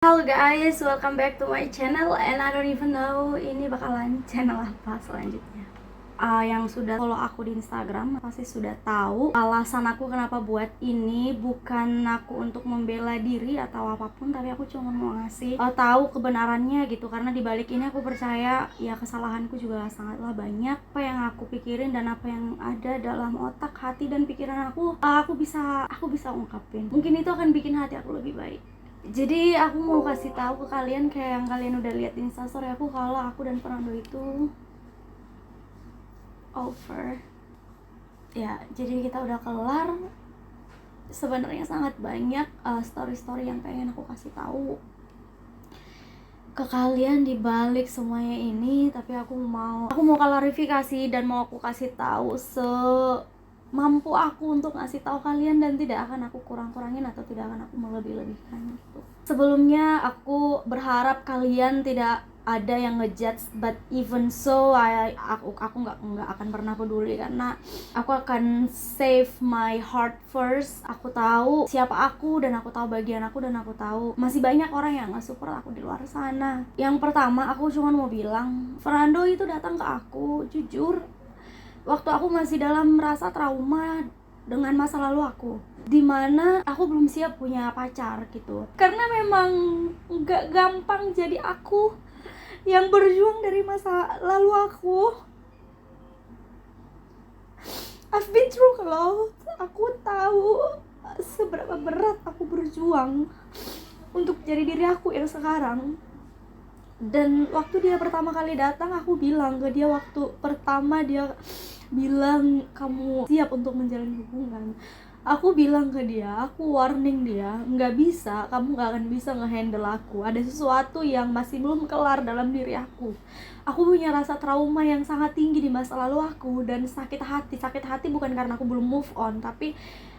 Halo guys, welcome back to my channel and I don't even know ini bakalan channel apa selanjutnya. Yang sudah follow aku di Instagram pasti sudah tahu alasan aku kenapa buat ini. Bukan aku untuk membela diri atau apapun, tapi aku cuma mau ngasih tahu kebenarannya gitu. Karena di balik ini aku percaya ya kesalahanku juga sangatlah banyak. Apa yang aku pikirin dan apa yang ada dalam otak, hati dan pikiran aku bisa ungkapin. Mungkin itu akan bikin hati aku lebih baik. Jadi aku mau kasih tahu ke kalian kayak yang kalian udah lihat di Instastory aku, kalau aku dan Fernando itu over. Ya, jadi kita udah kelar. Sebenarnya sangat banyak story-story yang pengen aku kasih tahu ke kalian di balik semuanya ini, tapi aku mau klarifikasi dan mau aku kasih tahu mampu aku untuk ngasih tahu kalian, dan tidak akan aku kurang-kurangin atau tidak akan aku melebih-lebihkan gitu. Sebelumnya aku berharap kalian tidak ada yang ngejudge, but even so aku nggak akan pernah peduli, karena aku akan save my heart first. Aku tahu siapa aku dan aku tahu bagian aku, dan aku tahu masih banyak orang yang nggak support aku di luar sana. Yang pertama, aku cuma mau bilang, Fernando itu datang ke aku jujur waktu aku masih dalam rasa trauma dengan masa lalu aku, dimana aku belum siap punya pacar gitu. Karena memang gak gampang jadi aku yang berjuang dari masa lalu aku. I've been through a lot. Aku tahu seberapa berat aku berjuang untuk jadi diri aku yang sekarang. Dan waktu dia pertama kali datang, aku bilang ke dia, waktu pertama dia bilang kamu siap untuk menjalin hubungan, aku bilang ke dia, aku warning dia, kamu nggak akan bisa ngehandle aku. Ada sesuatu yang masih belum kelar dalam diri aku. Aku punya rasa trauma yang sangat tinggi di masa lalu aku, dan sakit hati bukan karena aku belum move on, tapi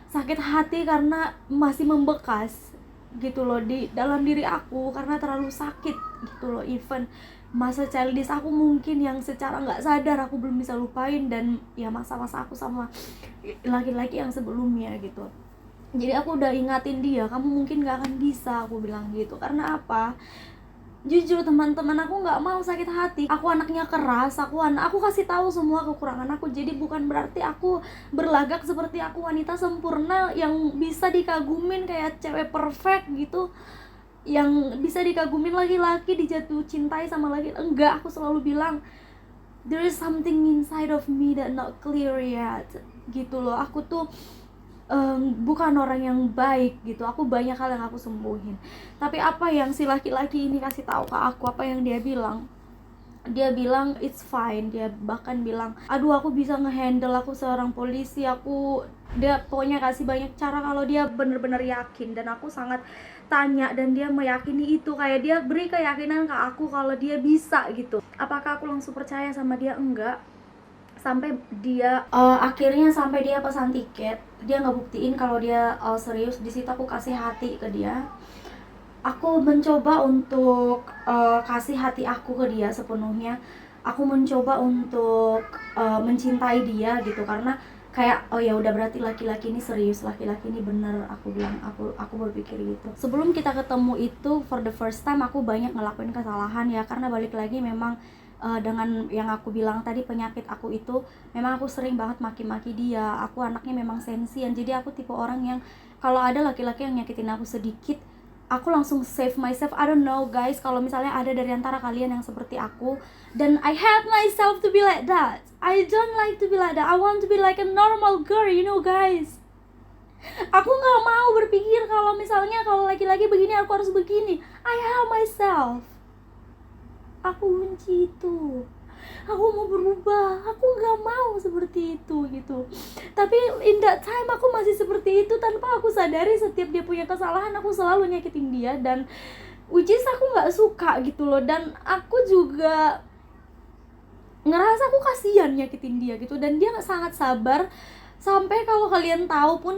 sakit hati karena masih membekas gitu loh di dalam diri aku, karena terlalu sakit gitu loh. Even masa childish aku mungkin yang secara nggak sadar aku belum bisa lupain, dan ya masa-masa aku sama laki-laki yang sebelumnya gitu. Jadi aku udah ingatin dia, kamu mungkin nggak akan bisa, aku bilang gitu. Karena apa? Jujur teman-teman, aku nggak mau sakit hati. Aku anaknya keras, aku kasih tahu semua kekurangan aku. Jadi bukan berarti aku berlagak seperti aku wanita sempurna yang bisa dikagumin kayak cewek perfect gitu, yang bisa dikagumin laki-laki, dijatuh cintai sama laki. Enggak, aku selalu bilang there is something inside of me that not clear yet gitu loh. Aku tuh bukan orang yang baik gitu. Aku banyak hal yang aku sembuhin. Tapi apa yang si laki-laki ini kasih tahu ke aku, apa yang dia bilang? Dia bilang it's fine. Dia bahkan bilang, aduh aku bisa ngehandle, aku seorang polisi, dia pokoknya kasih banyak cara kalau dia bener-bener yakin. Dan aku sangat tanya, dan dia meyakini itu, kayak dia beri keyakinan ke aku kalau dia bisa gitu. Apakah aku langsung percaya sama dia? Enggak. Sampai dia akhirnya sampai dia pesan tiket, dia ngebuktiin kalau dia serius. Di situ aku kasih hati ke dia. Aku mencoba untuk kasih hati aku ke dia sepenuhnya. Aku mencoba untuk mencintai dia gitu, karena kayak oh ya udah, berarti laki-laki ini serius, laki-laki ini bener. Aku bilang, aku berpikir gitu. Sebelum kita ketemu itu, for the first time aku banyak ngelakuin kesalahan ya, karena balik lagi memang dengan yang aku bilang tadi, penyakit aku itu memang aku sering banget maki-maki dia. Aku anaknya memang sensian, jadi aku tipe orang yang kalau ada laki-laki yang nyakitin aku sedikit, aku langsung save myself. I don't know guys, kalau misalnya ada dari antara kalian yang seperti aku, dan I hate myself to be like that. I don't like to be like that. I want to be like a normal girl, you know guys. Aku nggak mau berpikir kalau misalnya kalau laki-laki begini aku harus begini. I hate myself. Aku benci itu. Aku mau berubah, aku gak mau seperti itu gitu. Tapi in that time aku masih seperti itu tanpa aku sadari. Setiap dia punya kesalahan, aku selalu nyakitin dia, dan which is aku gak suka gitu loh. Dan aku juga ngerasa aku kasihan nyakitin dia gitu. Dan dia sangat sabar. Sampai kalau kalian tahu pun,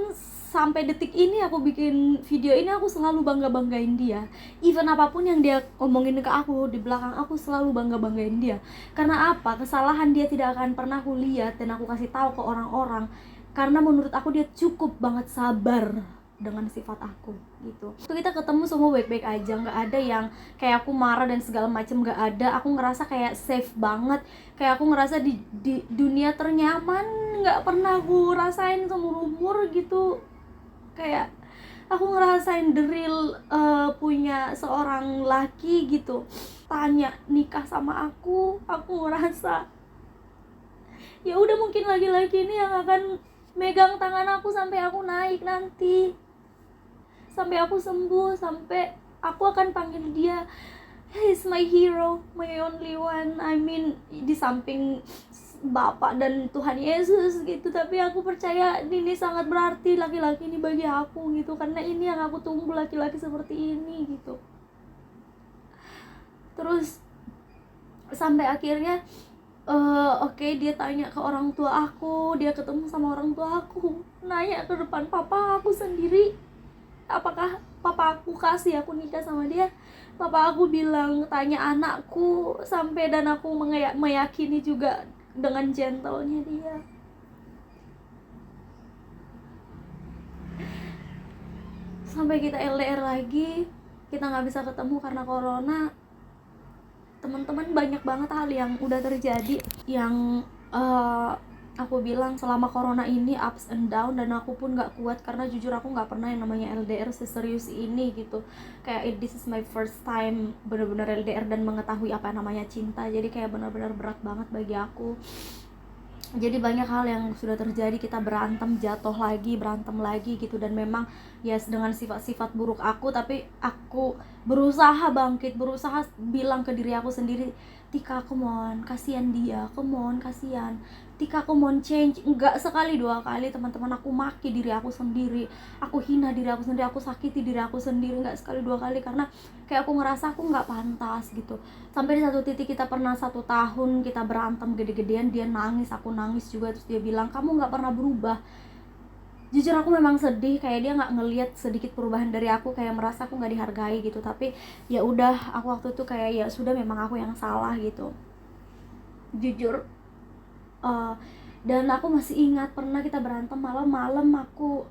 sampai detik ini aku bikin video ini, aku selalu bangga-banggain dia. Even apapun yang dia ngomongin ke aku di belakang, aku selalu bangga-banggain dia. Karena apa? Kesalahan dia tidak akan pernah aku lihat dan aku kasih tahu ke orang-orang. Karena menurut aku dia cukup banget sabar dengan sifat aku gitu. Waktu kita ketemu semua baik-baik aja, nggak ada yang kayak aku marah dan segala macam, nggak ada. Aku ngerasa kayak safe banget, kayak aku ngerasa di dunia ternyaman, nggak pernah aku rasain seumur umur gitu. Kayak aku ngerasain the real punya seorang laki gitu. Tanya nikah sama aku ngerasa ya udah, mungkin laki-laki ini yang akan megang tangan aku sampai aku naik nanti, sampai aku sembuh, sampai aku akan panggil dia, he's my hero, my only one. I mean, di samping Bapak dan Tuhan Yesus gitu. Tapi aku percaya ini sangat berarti, laki-laki ini bagi aku gitu, karena ini yang aku tunggu, laki-laki seperti ini gitu. Terus sampai akhirnya oke, dia tanya ke orang tua aku, dia ketemu sama orang tua aku, nanya ke depan papa aku sendiri, apakah papa aku kasih aku nikah sama dia. Papa aku bilang tanya anakku, sampai dan aku meyakini juga dengan gentlenya dia. Sampai kita LDR lagi, kita nggak bisa ketemu karena corona. Teman-teman, banyak banget hal yang udah terjadi yang aku bilang selama corona ini ups and down, dan aku pun nggak kuat karena jujur aku nggak pernah yang namanya LDR seserius ini gitu. Kayak this is my first time benar-benar LDR dan mengetahui apa namanya cinta, jadi kayak benar-benar berat banget bagi aku. Jadi banyak hal yang sudah terjadi, kita berantem, jatuh lagi, berantem lagi gitu. Dan memang ya dengan sifat-sifat buruk aku, tapi aku berusaha bangkit, berusaha bilang ke diri aku sendiri, Tika, come on, kasihan dia, come on, kasihan Tika, come on, change. Enggak sekali dua kali teman-teman, aku maki diri aku sendiri, aku hina diri aku sendiri, aku sakiti diri aku sendiri, enggak sekali dua kali, karena kayak aku ngerasa aku nggak pantas gitu. Sampai di satu titik kita pernah 1 tahun kita berantem gede-gedean, dia nangis, aku nangis juga. Terus dia bilang, kamu nggak pernah berubah. Jujur aku memang sedih, kayak dia nggak ngelihat sedikit perubahan dari aku, kayak merasa aku nggak dihargai gitu. Tapi ya udah, aku waktu itu kayak ya sudah, memang aku yang salah gitu, jujur. Dan aku masih ingat pernah kita berantem malam-malam, aku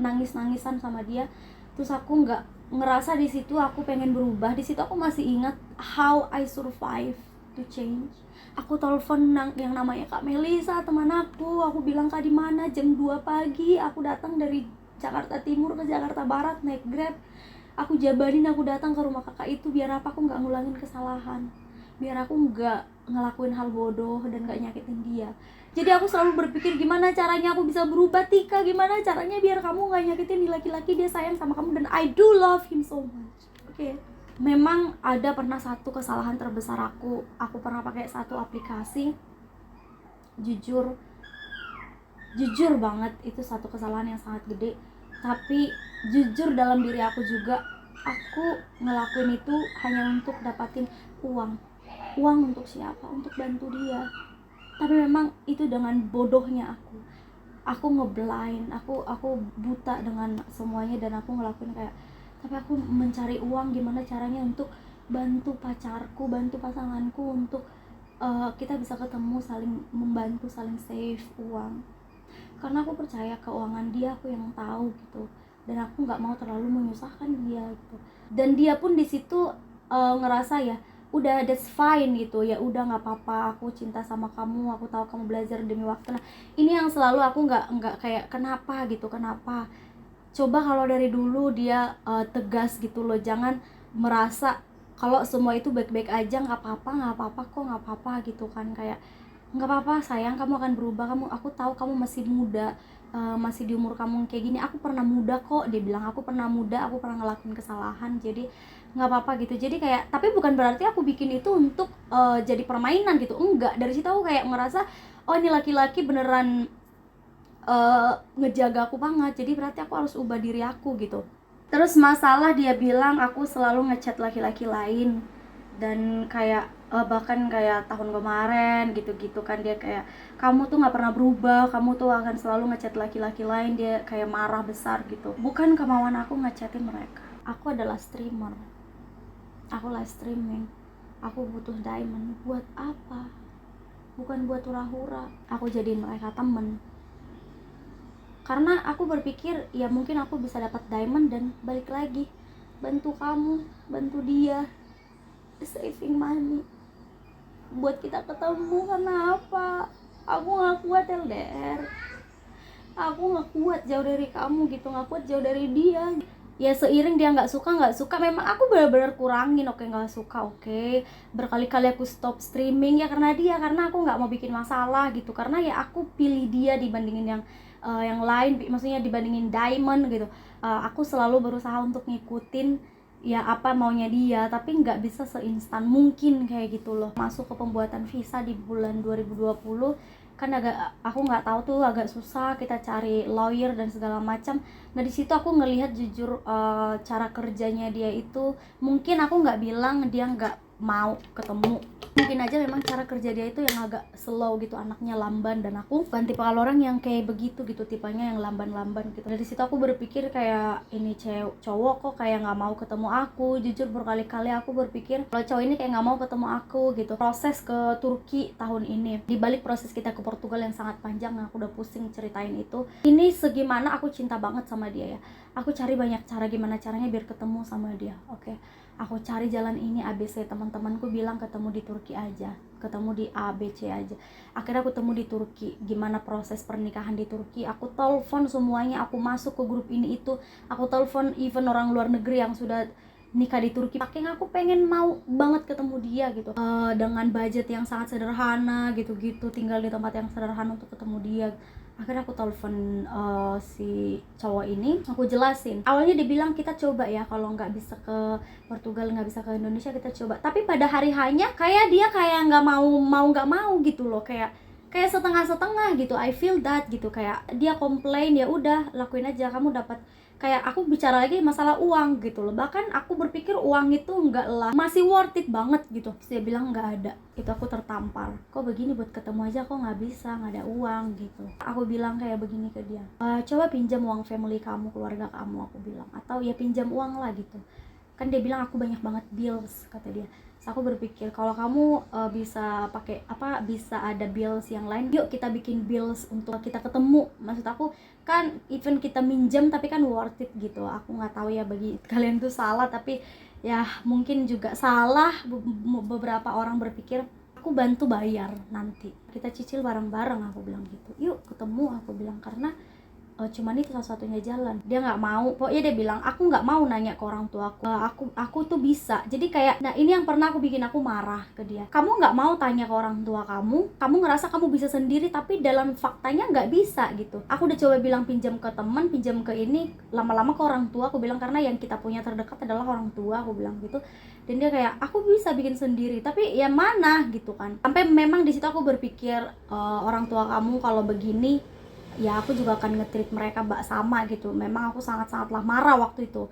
nangis-nangisan sama dia. Terus aku nggak ngerasa di situ aku pengen berubah. Di situ aku masih ingat how I survive to change. Aku telepon yang namanya Kak Melisa, teman aku bilang, Kak di mana? Jam 2 pagi aku datang dari Jakarta Timur ke Jakarta Barat naik Grab. Aku jabanin aku datang ke rumah kakak itu, biar apa, aku nggak ngulangin kesalahan, biar aku nggak ngelakuin hal bodoh dan nggak nyakitin dia. Jadi aku selalu berpikir, gimana caranya aku bisa berubah, Tika, gimana caranya biar kamu gak nyakitin laki-laki, dia sayang sama kamu, dan I do love him so much. Oke. Memang ada pernah satu kesalahan terbesar aku pernah pakai satu aplikasi. Jujur banget, itu satu kesalahan yang sangat gede. Tapi jujur dalam diri aku juga, aku ngelakuin itu hanya untuk dapatin uang untuk siapa? Untuk bantu dia. Tapi memang itu dengan bodohnya aku ngeblind, aku buta dengan semuanya, dan aku ngelakuin kayak, tapi aku mencari uang gimana caranya untuk bantu pacarku, bantu pasanganku, untuk kita bisa ketemu, saling membantu, saling save uang. Karena aku percaya keuangan dia aku yang tahu gitu, dan aku nggak mau terlalu menyusahkan dia gitu. Dan dia pun di situ ngerasa ya udah, that's fine gitu, ya udah nggak apa-apa, aku cinta sama kamu, aku tahu kamu belajar demi waktu. Nah ini yang selalu aku nggak kayak kenapa gitu, kenapa. Coba kalau dari dulu dia tegas gitu loh, jangan merasa kalau semua itu baik-baik aja, nggak apa-apa kok, nggak apa-apa gitu kan. Kayak nggak apa-apa sayang, kamu akan berubah, aku tahu kamu masih muda, masih di umur kamu kayak gini, aku pernah muda kok, dia bilang, aku pernah muda, aku pernah ngelakuin kesalahan, jadi nggak apa-apa gitu. Jadi kayak, tapi bukan berarti aku bikin itu untuk jadi permainan gitu, enggak. Dari situ aku kayak ngerasa, oh ini laki-laki beneran ngejaga aku banget, jadi berarti aku harus ubah diri aku gitu. Terus masalah dia bilang aku selalu ngechat laki-laki lain, dan kayak bahkan kayak tahun kemarin gitu-gitu kan, dia kayak, kamu tuh nggak pernah berubah, kamu tuh akan selalu ngechat laki-laki lain. Dia kayak marah besar gitu. Bukan kemauan aku ngechatin mereka, aku adalah streamer, aku live streaming, aku butuh diamond. Buat apa? Bukan buat hura-hura. Aku jadiin mereka temen. karena aku berpikir ya mungkin aku bisa dapat diamond dan balik lagi bantu kamu, bantu dia, saving money buat kita ketemu. Karena apa? Aku nggak kuat LDR, aku nggak kuat jauh dari kamu gitu, nggak kuat jauh dari dia. Ya seiring dia nggak suka, memang aku benar-benar kurangin. Oke, nggak suka, oke, berkali-kali aku stop streaming ya karena dia, karena aku nggak mau bikin masalah gitu. Karena ya aku pilih dia dibandingin yang lain, maksudnya dibandingin Diamond gitu. Aku selalu berusaha untuk ngikutin ya apa maunya dia, tapi nggak bisa seinstan mungkin kayak gitu loh. Masuk ke pembuatan visa di bulan 2020 kan aku nggak tahu tuh, agak susah, kita cari lawyer dan segala macam. Nah di situ aku ngelihat jujur cara kerjanya dia itu, mungkin aku nggak bilang dia nggak mau ketemu, mungkin aja memang cara kerja dia itu yang agak slow gitu, anaknya lamban, dan aku bukan tipe orang yang kayak begitu gitu, tipenya yang lamban-lamban gitu. Dari situ aku berpikir kayak ini cowok kok kayak nggak mau ketemu aku. Jujur berkali-kali aku berpikir kalau cowok ini kayak nggak mau ketemu aku gitu. Proses ke Turki tahun ini, dibalik proses kita ke Portugal yang sangat panjang, aku udah pusing ceritain itu. Ini segimana aku cinta banget sama dia ya, aku cari banyak cara gimana caranya biar ketemu sama dia. Oke, aku cari jalan ini ABC, teman-temanku bilang ketemu di Turki aja, ketemu di ABC aja. Akhirnya aku ketemu di Turki. Gimana proses pernikahan di Turki, aku telepon semuanya, aku masuk ke grup ini itu, aku telepon even orang luar negeri yang sudah nikah di Turki. Saking aku pengen mau banget ketemu dia gitu, dengan budget yang sangat sederhana gitu-gitu, tinggal di tempat yang sederhana untuk ketemu dia. Akhirnya aku telepon si cowok ini, aku jelasin. Awalnya dia bilang kita coba ya, kalau nggak bisa ke Portugal, nggak bisa ke Indonesia, kita coba. Tapi pada hari hanya kayak dia kayak nggak nggak mau gitu loh, kayak setengah-setengah gitu. I feel that gitu, kayak dia komplain, ya udah lakuin aja, kamu dapat. Kayak aku bicara lagi masalah uang gitu loh, bahkan aku berpikir uang itu enggak lah, masih worth it banget gitu. Terus dia bilang nggak ada. Itu aku tertampar, kok begini buat ketemu aja kok nggak bisa, nggak ada uang gitu. Aku bilang kayak begini ke dia, coba pinjam uang family kamu, keluarga kamu, aku bilang, atau ya pinjam uang lah gitu. Kan dia bilang aku banyak banget bills, kata dia. Terus aku berpikir kalau kamu bisa pakai bisa ada bills yang lain, yuk kita bikin bills untuk kita ketemu. Maksud aku kan even kita minjem tapi kan worth it gitu. Aku nggak tahu ya bagi kalian tuh salah, tapi ya mungkin juga salah. Beberapa orang berpikir aku bantu bayar, nanti kita cicil bareng-bareng, aku bilang gitu. Yuk ketemu, aku bilang, karena cuman itu satu-satunya jalan. Dia nggak mau, pokoknya dia bilang aku nggak mau nanya ke orang tua aku tuh bisa. Jadi kayak, nah ini yang pernah aku bikin aku marah ke dia. Kamu nggak mau tanya ke orang tua kamu ngerasa kamu bisa sendiri, tapi dalam faktanya nggak bisa gitu. Aku udah coba bilang pinjam ke teman, pinjam ke ini, lama-lama ke orang tua, aku bilang, karena yang kita punya terdekat adalah orang tua, aku bilang gitu. Dan dia kayak, aku bisa bikin sendiri, tapi ya mana gitu kan. Sampai memang di situ aku berpikir, orang tua kamu kalau begini ya aku juga akan nge-treat mereka sama gitu. Memang aku sangat-sangatlah marah waktu itu.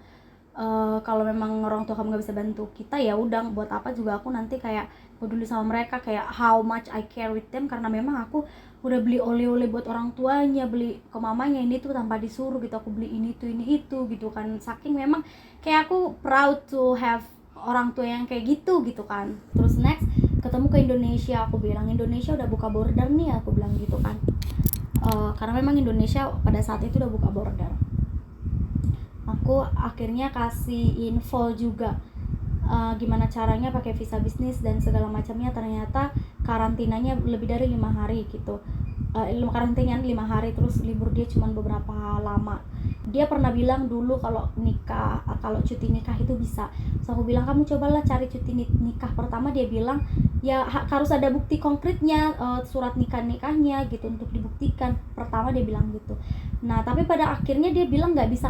Kalau memang orang tua kamu nggak bisa bantu kita, ya udah, buat apa juga aku nanti kayak peduli sama mereka, kayak how much I care with them. Karena memang aku udah beli oleh-oleh buat orang tuanya, beli ke mamanya ini tuh tanpa disuruh gitu, aku beli ini itu gitu kan. Saking memang kayak aku proud to have orang tua yang kayak gitu kan. Terus next ketemu ke Indonesia, aku bilang Indonesia udah buka border nih, aku bilang gitu kan. Karena memang Indonesia pada saat itu udah buka border. Aku akhirnya kasih info juga gimana caranya pakai visa bisnis dan segala macamnya. Ternyata karantinanya lebih dari 5 hari gitu. Karantinanya 5 hari, terus libur dia cuma beberapa lama. Dia pernah bilang dulu kalau cuti nikah itu bisa. So aku bilang, kamu cobalah cari cuti nikah. Pertama dia bilang ya harus ada bukti konkretnya, surat nikahnya gitu untuk dibuktikan. Pertama dia bilang gitu. Nah tapi pada akhirnya dia bilang nggak bisa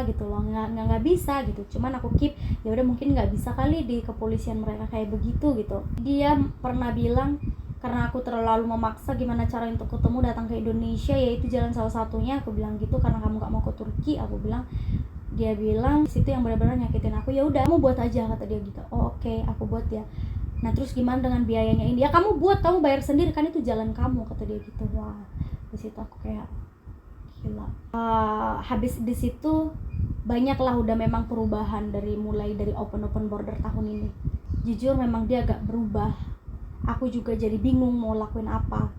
gitu loh, nggak bisa gitu. Cuman aku keep, ya udah mungkin nggak bisa kali di kepolisian mereka kayak begitu gitu. Dia pernah bilang, karena aku terlalu memaksa, gimana cara untuk ketemu, datang ke Indonesia, yaitu jalan salah satunya, aku bilang gitu, karena kamu gak mau ke Turki, aku bilang. Dia bilang situ yang benar-benar nyakitin aku. Ya udah kamu buat aja, kata dia gitu. Oh oke, aku buat ya. Nah terus gimana dengan biayanya ini? Ya kamu buat, kamu bayar sendiri kan, itu jalan kamu, kata dia gitu. Wah, di situ aku kayak gila. Habis di situ banyaklah udah memang perubahan, mulai dari open border tahun ini. Jujur memang dia agak berubah. Aku juga jadi bingung mau lakuin apa.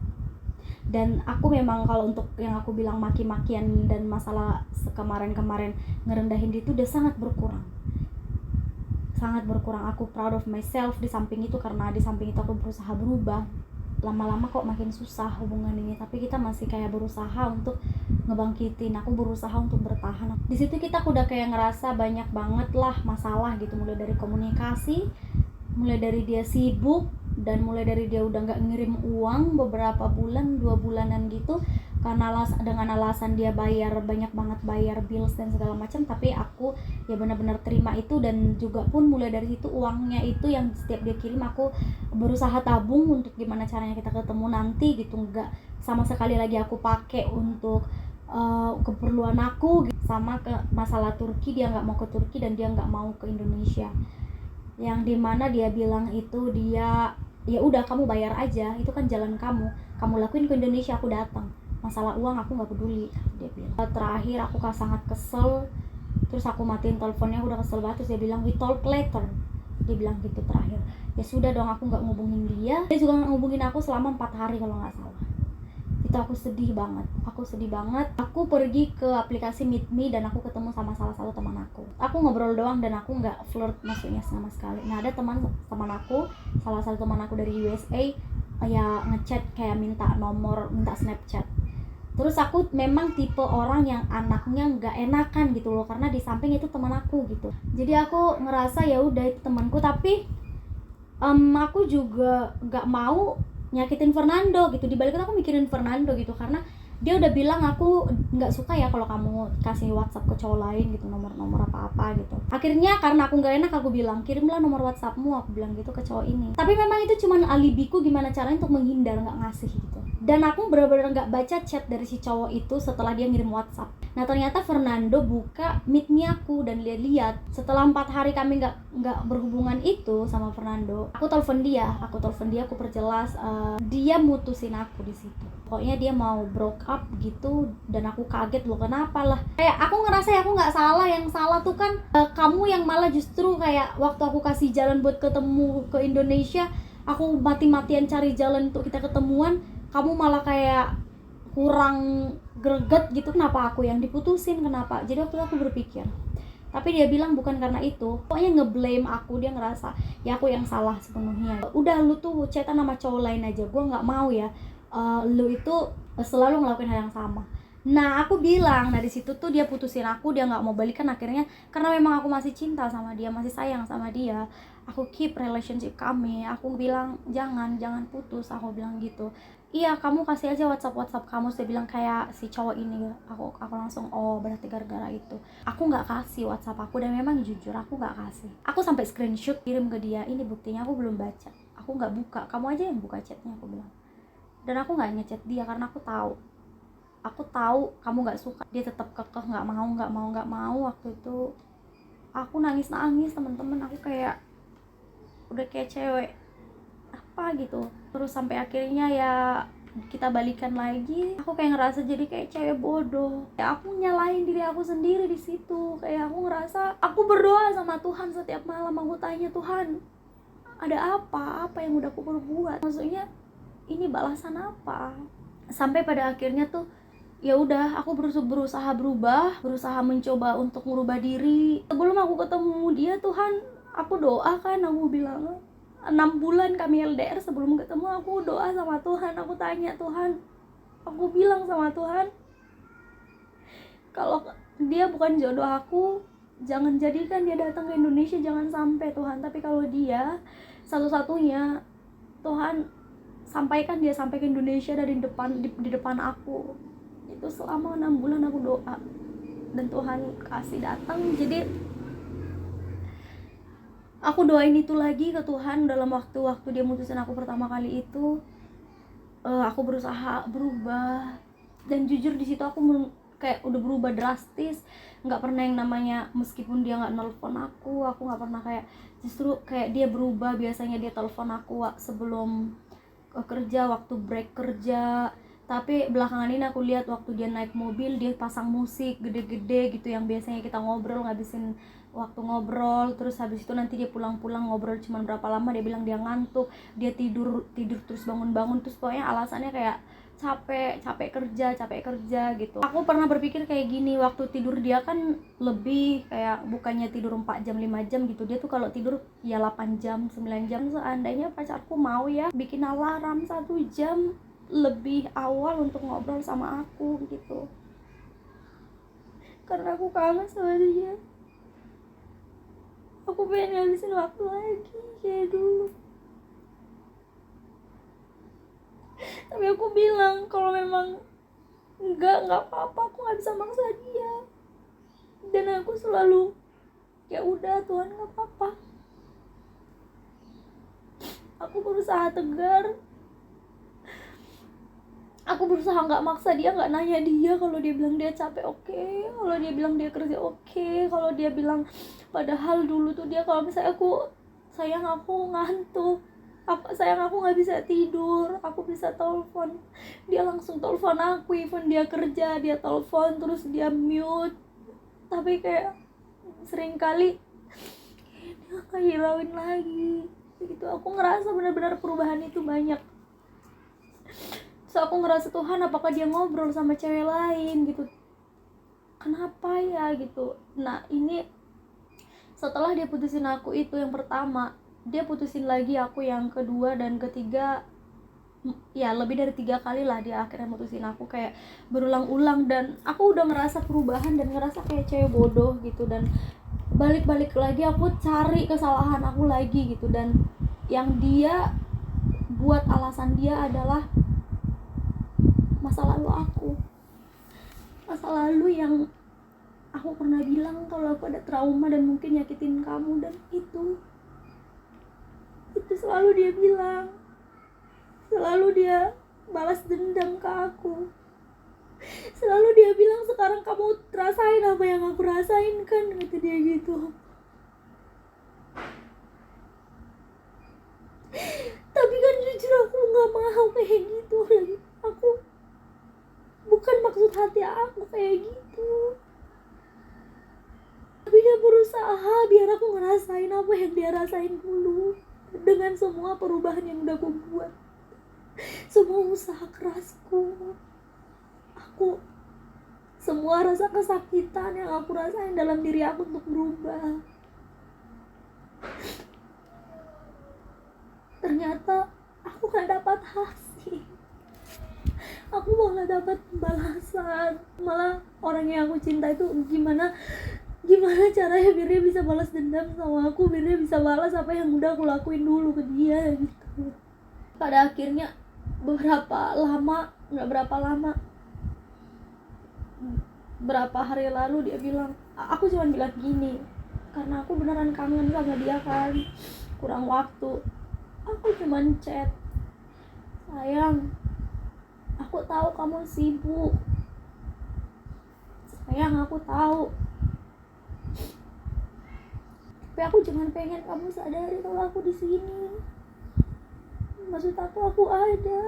Dan aku memang kalau untuk yang aku bilang maki-makian dan masalah kemarin-kemarin ngerendahin dia itu udah sangat berkurang. Aku proud of myself di samping itu, karena di samping itu aku berusaha berubah. Lama-lama kok makin susah hubungan ini, tapi kita masih kayak berusaha untuk ngebangkitin. Aku berusaha untuk bertahan. Di situ kita udah kayak ngerasa banyak banget lah masalah gitu, mulai dari komunikasi, mulai dari dia sibuk, dan mulai dari dia udah nggak ngirim uang beberapa bulan, 2 bulanan gitu, karena dengan alasan dia banyak banget bayar bills dan segala macam. Tapi aku ya benar-benar terima itu, dan juga pun mulai dari situ uangnya itu yang setiap dia kirim aku berusaha tabung untuk gimana caranya kita ketemu nanti gitu, nggak sama sekali lagi aku pakai untuk keperluan aku gitu. Sama ke masalah Turki, dia nggak mau ke Turki dan dia nggak mau ke Indonesia, yang dimana dia bilang itu dia ya udah kamu bayar aja, itu kan jalan kamu lakuin ke Indonesia, aku datang, masalah uang aku nggak peduli, dia bilang. Terakhir aku sangat kesel, terus aku matiin teleponnya, aku udah kesel banget. Terus dia bilang we talk later, dia bilang gitu terakhir. Ya sudah dong, aku nggak ngubungin dia juga nggak ngubungin aku selama 4 hari kalau nggak salah. Itu aku sedih banget. Aku pergi ke aplikasi Meet Me dan aku ketemu sama salah satu teman aku ngobrol doang dan aku nggak flirt maksudnya sama sekali. Nah, ada teman aku, salah satu teman aku dari USA, ya ngechat kayak minta nomor, minta Snapchat. Terus aku memang tipe orang yang anaknya nggak enakan gitu loh, karena di samping itu teman aku gitu. Jadi aku ngerasa ya udah itu temanku, tapi aku juga nggak mau nyakitin Fernando gitu. Di balik itu aku mikirin Fernando gitu, karena dia udah bilang aku nggak suka ya kalau kamu kasih WhatsApp ke cowok lain gitu, nomor apa-apa gitu. Akhirnya karena aku nggak enak, aku bilang kirimlah nomor WhatsAppmu, aku bilang gitu ke cowok ini. Tapi memang itu cuman alibiku gimana caranya untuk menghindar nggak ngasih gitu. Dan aku benar-benar nggak baca chat dari si cowok itu setelah dia ngirim WhatsApp. Nah, ternyata Fernando buka Meet Me aku dan lihat setelah 4 hari kami nggak berhubungan itu sama Fernando. Aku telepon dia, aku perjelas dia mutusin aku di situ. Pokoknya dia mau broke up gitu, dan aku kaget loh, kenapa lah. Kayak aku ngerasa ya aku nggak salah, yang salah tuh kan kamu yang malah justru kayak waktu aku kasih jalan buat ketemu ke Indonesia, aku mati-matian cari jalan untuk kita ketemuan, kamu malah kayak kurang greget gitu. Kenapa aku yang diputusin, kenapa? Jadi waktu itu aku berpikir, tapi dia bilang bukan karena itu, pokoknya ngeblame aku. Dia ngerasa ya aku yang salah sepenuhnya. Udah lu tuh chatan sama cowok lain aja, gue nggak mau ya lu itu selalu ngelakuin hal yang sama. Nah, aku bilang, nah di situ tuh dia putusin aku, dia nggak mau balikan akhirnya, karena memang aku masih cinta sama dia, masih sayang sama dia. Aku keep relationship kami. Aku bilang jangan putus, aku bilang gitu. Iya, kamu kasih aja WhatsApp kamu. Dia bilang kayak si cowok ini. Aku langsung oh berarti gara-gara itu. Aku nggak kasih WhatsApp aku, dan memang jujur aku nggak kasih. Aku sampai screenshot kirim ke dia, ini buktinya aku belum baca. Aku nggak buka, kamu aja yang buka chatnya, aku bilang. Dan aku nggak ngechat dia karena aku tahu kamu nggak suka. Dia tetap kekeh nggak mau. Waktu itu aku nangis teman-teman. Aku kayak udah kayak cewek apa gitu. Terus sampai akhirnya ya kita balikan lagi. Aku kayak ngerasa jadi kayak cewek bodoh. Ya aku nyalahin diri aku sendiri di situ. Kayak aku ngerasa, aku berdoa sama Tuhan setiap malam. Aku tanya, Tuhan, ada apa yang udah aku perbuat? Maksudnya ini balasan apa? Sampai pada akhirnya tuh ya udah, aku berusaha berubah, berusaha mencoba untuk merubah diri. Sebelum aku ketemu dia, Tuhan, aku doa kan, aku bilang 6 bulan kami LDR, sebelum ketemu aku doa sama Tuhan. Aku tanya Tuhan, aku bilang sama Tuhan, kalau dia bukan jodoh aku, jangan jadikan dia datang ke Indonesia, jangan sampai Tuhan. Tapi kalau dia satu-satunya, Tuhan sampaikan dia sampai ke Indonesia dari di depan aku. Itu selama 6 bulan aku doa, dan Tuhan kasih datang. Jadi aku doain itu lagi ke Tuhan dalam waktu dia mutusin aku pertama kali itu. Aku berusaha berubah, dan jujur di situ aku kayak udah berubah drastis. Nggak pernah yang namanya, meskipun dia nggak nelfon aku nggak pernah kayak, justru kayak dia berubah. Biasanya dia telepon aku sebelum kerja, waktu break kerja. Tapi belakangan ini aku lihat waktu dia naik mobil, dia pasang musik gede-gede gitu, yang biasanya kita ngobrol, ngabisin waktu ngobrol. Terus habis itu nanti dia pulang-pulang ngobrol cuman berapa lama, dia bilang dia ngantuk, dia tidur terus bangun-bangun. Terus pokoknya alasannya kayak capek kerja gitu. Aku pernah berpikir kayak gini, waktu tidur dia kan lebih kayak bukannya tidur 4 jam 5 jam gitu, dia tuh kalau tidur ya 8 jam 9 jam. Seandainya pacarku mau ya bikin alarm 1 jam lebih awal untuk ngobrol sama aku gitu, karena aku kangen sama dia. Aku pengen ngabisin waktu lagi kayak dulu. Tapi aku bilang kalau memang nggak apa-apa, aku nggak bisa maksa dia. Dan aku selalu ya udah Tuhan, nggak apa-apa. Aku berusaha tegar, aku berusaha nggak maksa dia, nggak nanya dia. Kalau dia bilang dia capek, oke. Kalau dia bilang dia kerja, oke. Kalau dia bilang, padahal dulu tuh dia kalau misalnya sayang aku ngantuk, sayang aku nggak bisa tidur, aku bisa telepon, dia langsung telepon aku. Even dia kerja, dia telepon terus dia mute. Tapi kayak seringkali dia kehirauin lagi gitu. Aku ngerasa benar-benar perubahan itu banyak. So aku ngerasa, Tuhan, apakah dia ngobrol sama cewek lain gitu, kenapa ya gitu. Nah ini setelah dia putusin aku itu yang pertama, dia putusin lagi aku yang kedua dan ketiga. Ya lebih dari 3 kali lah dia akhirnya mutusin aku, kayak berulang-ulang. Dan aku udah ngerasa perubahan dan ngerasa kayak cewek bodoh gitu. Dan balik-balik lagi aku cari kesalahan aku lagi gitu. Dan yang dia buat alasan dia adalah masa lalu aku, masa lalu yang aku pernah bilang kalau aku ada trauma dan mungkin nyakitin kamu. Dan itu selalu dia bilang, selalu dia balas dendam ke aku. Selalu dia bilang, sekarang kamu rasain apa yang aku rasain kan, kata dia gitu. Tapi kan jujur aku gak mau kayak gitu lagi. Aku bukan maksud hati aku kayak gitu. Tapi dia berusaha biar aku ngerasain apa yang dia rasain dulu. Dengan semua perubahan yang udah aku buat, semua usaha kerasku, semua rasa kesakitan yang aku rasain dalam diri aku untuk berubah, ternyata aku gak dapat hasil. Aku malah dapat balasan. Malah orang yang aku cinta itu gimana caranya biar dia bisa balas dendam sama aku, biar dia bisa balas apa yang udah aku lakuin dulu ke dia gitu. Pada akhirnya berapa hari lalu dia bilang, aku cuma bilang gini, karena aku beneran kangen sama dia kan, kurang waktu. Aku cuma chat, sayang, aku tahu kamu sibuk, sayang aku tahu, tapi aku cuma pengen kamu sadari kalau aku di sini. Maksud aku ada.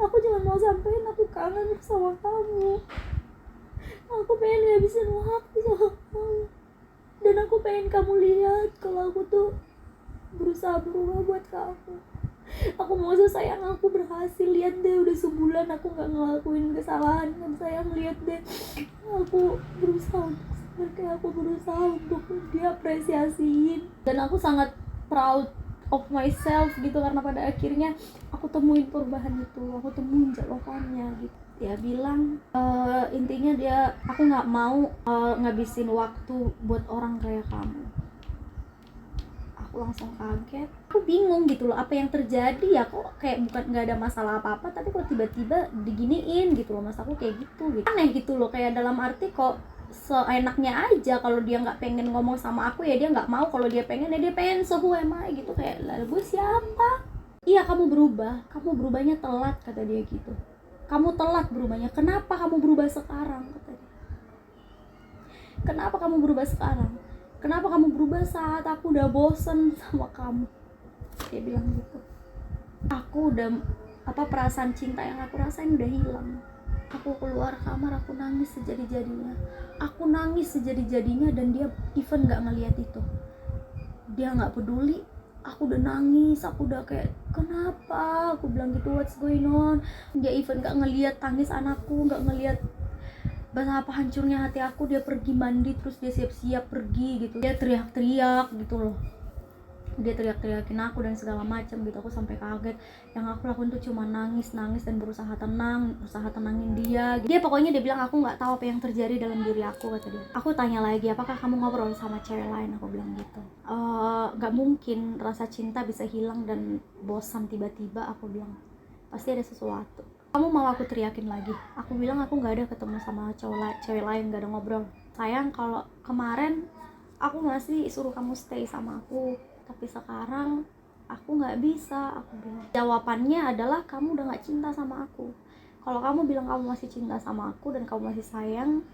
Aku cuma mau sampein aku kangen sama kamu. Aku pengen ngabisin waktu sama kamu. Dan aku pengen kamu lihat kalau aku tuh berusaha berubah buat kamu. Aku mau sayang aku berhasil. Lihat deh, udah sebulan aku gak ngelakuin kesalahan kan sayang. Lihat deh, aku berusaha untuk dia apresiasiin. Dan aku sangat proud of myself gitu, karena pada akhirnya aku temuin perubahan itu, aku temuin jawabannya gitu. Dia bilang intinya aku nggak mau ngabisin waktu buat orang kayak kamu. Aku langsung kaget, aku bingung gitu loh, apa yang terjadi ya, kok kayak bukan nggak ada masalah apa-apa tapi kok tiba-tiba diginiin gitu loh. Mas aku kayak gitu aneh gitu loh, kayak dalam arti kok seenaknya aja. Kalau dia nggak pengen ngomong sama aku ya dia nggak mau, kalau dia pengen ya dia pengen, so who am I gitu. Kayak lalu gue siapa? Iya, kamu berubahnya telat, kata dia gitu. Kamu telat berubahnya, kenapa kamu berubah sekarang, kata dia. Kenapa kamu berubah sekarang? Kenapa kamu berubah saat aku udah bosen sama kamu? Dia bilang gitu. Aku udah perasaan cinta yang aku rasain udah hilang. Aku keluar kamar, aku nangis sejadi-jadinya. Aku nangis sejadi-jadinya dan dia even gak ngeliat itu. Dia gak peduli, Aku udah nangis, aku udah kayak kenapa, aku bilang gitu, what's going on. Dia even gak ngeliat tangis anakku, gak ngeliat betapa hancurnya hati aku. Dia pergi mandi terus dia siap-siap pergi gitu, dia teriak-teriak gitu loh, dia teriak-teriakin aku dan segala macam gitu. Aku sampai kaget. Yang aku lakuin tuh cuma nangis dan berusaha tenangin dia. Dia pokoknya dia bilang aku nggak tahu apa yang terjadi dalam diri aku, kata dia. Aku tanya lagi, apakah kamu ngobrol sama cewek lain? Aku bilang gitu. Nggak mungkin rasa cinta bisa hilang dan bosan tiba-tiba. Aku bilang pasti ada sesuatu. Kamu mau aku teriakin lagi? Aku bilang aku nggak ada ketemu sama cewek lain, nggak ada ngobrol. Sayang, kalau kemarin aku masih suruh kamu stay sama aku, tapi sekarang aku nggak bisa. Aku bilang jawabannya adalah kamu udah nggak cinta sama aku. Kalau kamu bilang kamu masih cinta sama aku dan kamu masih sayang,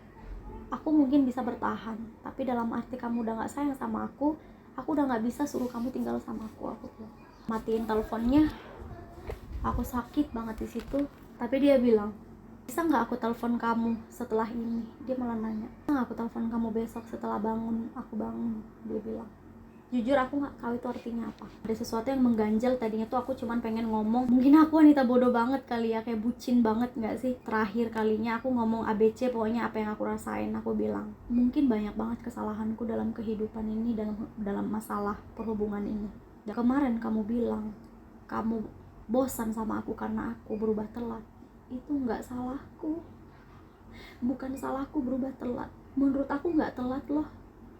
aku mungkin bisa bertahan, tapi dalam arti kamu udah nggak sayang sama aku udah nggak bisa suruh kamu tinggal sama aku bilang. Matiin teleponnya. Aku sakit banget di situ. Tapi dia bilang, bisa nggak aku telepon kamu setelah ini? Dia malah nanya, bisa nggak aku telepon kamu besok setelah aku bangun? Dia bilang. Jujur aku nggak tahu itu artinya apa. Ada sesuatu yang mengganjal. Tadinya tuh aku cuman pengen ngomong, mungkin aku wanita bodoh banget kali ya, kayak bucin banget nggak sih. Terakhir kalinya aku ngomong ABC, pokoknya apa yang aku rasain. Aku bilang mungkin banyak banget kesalahanku dalam kehidupan ini, dalam masalah perhubungan ini. Dan kemarin kamu bilang kamu bosan sama aku karena aku berubah telat. Itu nggak salahku, bukan salahku berubah telat. Menurut aku nggak telat loh,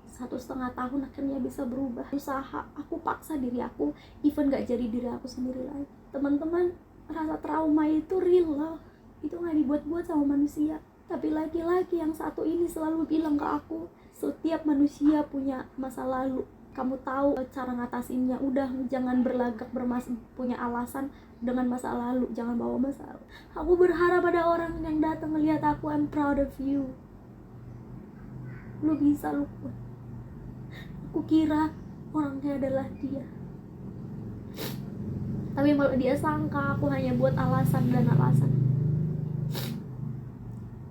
1,5 tahun akhirnya bisa berubah. Usaha, aku paksa diri aku, even gak jadi diri aku sendiri lagi. Teman-teman, rasa trauma itu real loh. Itu gak dibuat-buat sama manusia. Tapi laki-laki yang satu ini selalu bilang ke aku, setiap manusia punya masa lalu. Kamu tahu cara ngatasinnya. Udah, jangan berlagak punya alasan dengan masa lalu. Jangan bawa masa lalu. Aku berharap ada orang yang datang ngeliat aku, I'm proud of you. Lu bisa, lu kuat. Aku kira orangnya adalah dia, tapi malah dia sangka aku hanya buat alasan.